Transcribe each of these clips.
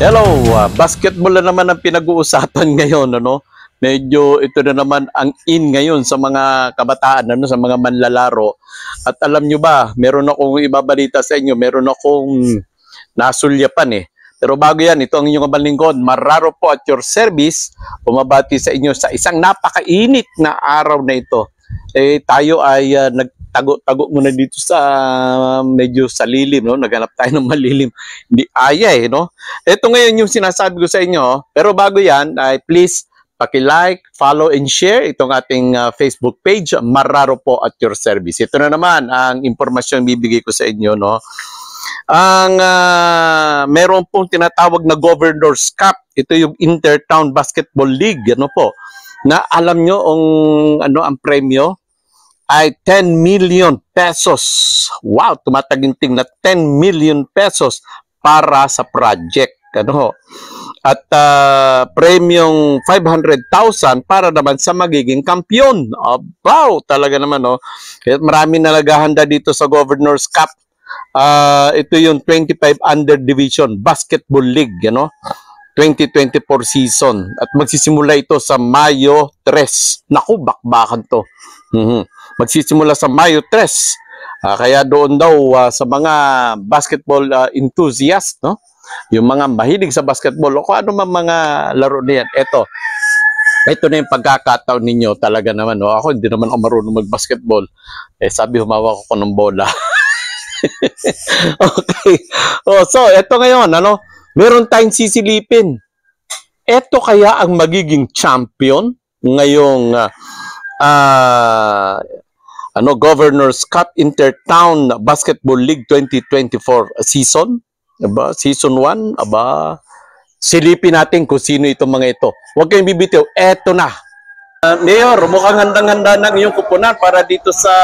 Hello, basketball na naman ang pinag-uusapan ngayon, ano? Medyo ito na naman ang in ngayon sa mga kabataan, ano, sa mga manlalaro. At alam nyo ba, meron akong ibabalita sa inyo, meron akong nasulyapan eh. Pero bago yan, ito ang inyong kabalingkod, Marraro po at your service, bumabati sa inyo sa isang napakainit na araw na ito. Tayo ay nagtago-tago muna dito sa medyo sa lilim, no? Naghanap tayo ng malilim. Hindi aya eh, no? Ito ngayon yung sinasabi ko sa inyo, pero bago yan, ay please paki-like, follow and share itong ating Facebook page, Marraro po at your service. Ito na naman ang impormasyon bibigay ko sa inyo, no? Ang meron pong tinatawag na Governor's Cup. Ito yung Intertown Basketball League, ano po? Na alam nyo ang premyo ay 10 million pesos. Wow, tumataginting na 10 million pesos para sa project, ano? At premyong 500,000 para naman sa magiging kampiyon. Wow, talaga naman, no? Kaya marami na naghahanda dito sa Governor's Cup. Ito yung 25 under division basketball league, ano? 2024 season at magsisimula ito sa Mayo 3. Naku, bakbakan to. Magsisimula sa Mayo 3. Kaya doon daw sa mga basketball enthusiast, no? Yung mga mahilig sa basketball o kung ano man mga laro niyan. Ito na yung pagkakataon ninyo talaga naman, no? Ako hindi naman ako marunong mag-basketball. Sabi humawak ako ng bola. Okay. So ito ngayon, ano? Meron tayong sisilipin. Ito kaya ang magiging champion ngayong Governor's Cup Intertown Basketball League 2024 season. Aba, season 1, aba, silipin natin kung sino itong mga ito. Huwag kayong bibitiw. Eto na. Mayor, mukhang handang-handa ng iyong kuponan para dito sa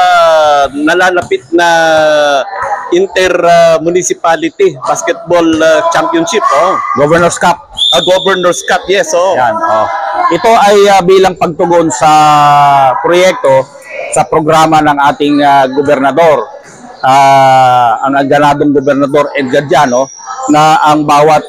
nalalapit na Inter-Municipality Basketball Championship. Governor's Cup. Governor's Cup, yes. Yan, ito ay bilang pagtugon sa proyekto sa programa ng ating gobernador, ang ganadong gobernador Edgar Diano, na ang bawat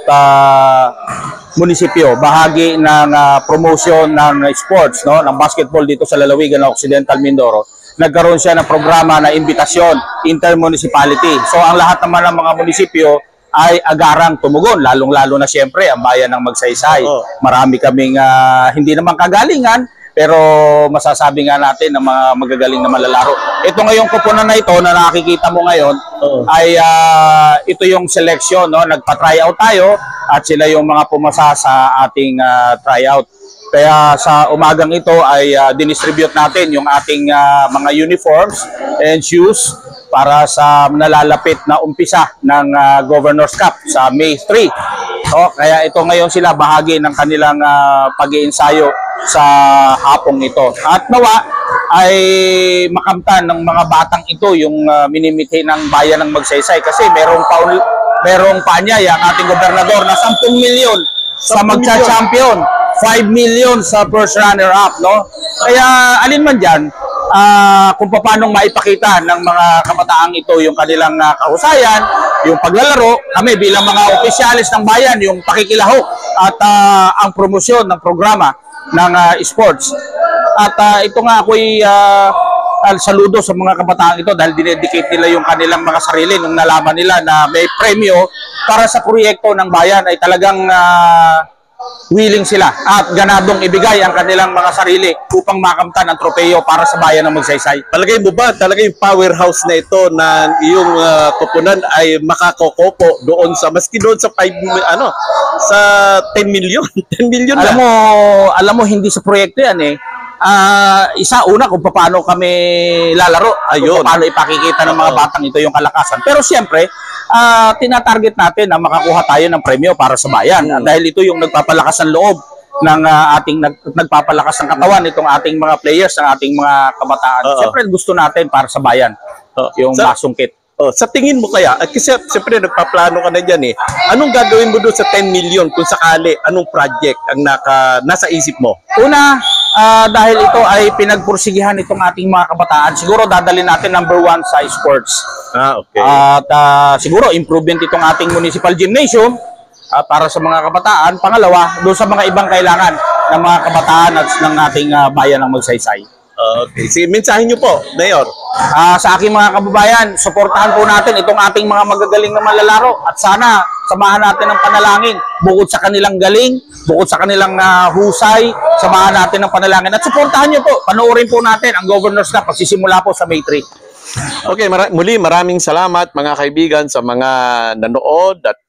munisipyo bahagi ng promotion ng sports, no, ng basketball dito sa lalawigan ng Occidental Mindoro. Nagkaroon siya ng programa na imbitasyon, intermunicipality. So ang lahat naman ng mga munisipyo ay agarang tumugon, lalong-lalo na siyempre ang bayan ng Magsaysay. Marami kaming hindi naman kagalingan, pero masasabi nga natin ng mga magagaling na malalaro. Ito ngayong kuponan na ito na nakikita mo ngayon ay ito yung selection, no? Nagpa-tryout tayo at sila yung mga pumasa sa ating tryout. Kaya sa umagang ito ay dinistribute natin yung ating mga uniforms and shoes para sa nalalapit na umpisa ng Governor's Cup sa May 3. Kaya ito ngayon sila bahagi ng kanilang pag-iensayo sa hapong ito. At nawa ay makamtan ng mga batang ito yung minimithi ng bayan ng Magsaysay kasi merong paanyaya ang ating gobernador na 10 milyon sa magcha-champion, 5 million sa first runner-up, no? Kaya alin man dyan, kung paano maipakita ng mga kabataang ito yung kanilang kahusayan, yung paglalaro, kami bilang mga opisyalis ng bayan, yung pakikilahok at ang promosyon ng programa ng sports. At ito nga ako'y saludo sa mga kabataang ito dahil dinedicate nila yung kanilang mga sarili nung nalaman nila na may premyo para sa proyekto ng bayan ay talagang willing sila at ganadong ibigay ang kanilang mga sarili upang makamtan ang tropeyo para sa bayan ng Magsaysay. Palagay mo ba talaga yung powerhouse na ito ng iyong kuponan ay makakokopo doon sa maski doon sa 10 million 10 million na? Alam mo hindi sa proyekto yan eh. Una kung paano kami lalaro, kung paano ipakikita ng mga batang ito yung kalakasan. Pero siyempre, tinatarget natin na makakuha tayo ng premyo para sa bayan. Dahil ito yung nagpapalakas ng loob ng ating nagpapalakas ng katawan itong ating mga players, ng ating mga kabataan. Siyempre gusto natin para sa bayan yung masungkit. Sa tingin mo kaya, at kasi siyempre nagpaplano ka na dyan eh, anong gagawin mo doon sa 10 million kung sakali, anong project ang nasa isip mo? Una, dahil ito ay pinagpursigihan itong ating mga kabataan, siguro dadalhin natin number 1 sa sports. Okay. At siguro improvement itong ating municipal gymnasium para sa mga kabataan. Pangalawa, doon sa mga ibang kailangan ng mga kabataan at ng ating bayan ng Magsaysay. Okay. Sige, mensahe nyo po, Mayor. Sa aking mga kababayan, suportahan po natin itong ating mga magagaling na manlalaro at sana samahan natin ng panalangin. Bukod sa kanilang galing, bukod sa kanilang husay, samahan natin ng panalangin. At suportahan nyo po, panoorin po natin ang Governor's Cup pagsisimula po sa May 3. Okay, muli maraming salamat mga kaibigan sa mga nanood at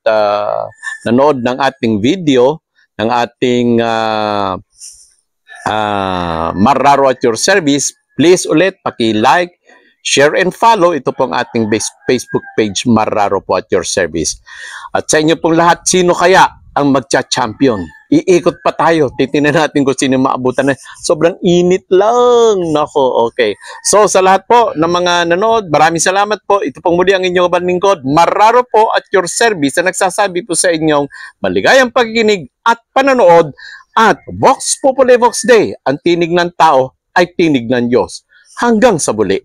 nanood ng ating video, ng ating Marraro at your service. Please ulit paki-like, share and follow. Ito pong ating Facebook page, Marraro po at your service. At sa inyo pong lahat, sino kaya ang magcha-champion? Iikot pa tayo. Titingnan natin kung sino maabutan na. Sobrang init lang. Nako, okay. So sa lahat po ng mga nanood, maraming salamat po. Ito pong muli ang inyong kabalingkod, Marraro po at your service, na nagsasabi po sa inyong maligayang pagkikinig at panonood. At Vox Populi Vox Day, ang tinig ng tao ay tinig ng Diyos. Hanggang sa muli.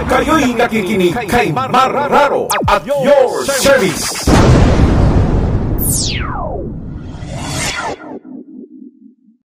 Kayo'y nakikinig kay Marraro at your service.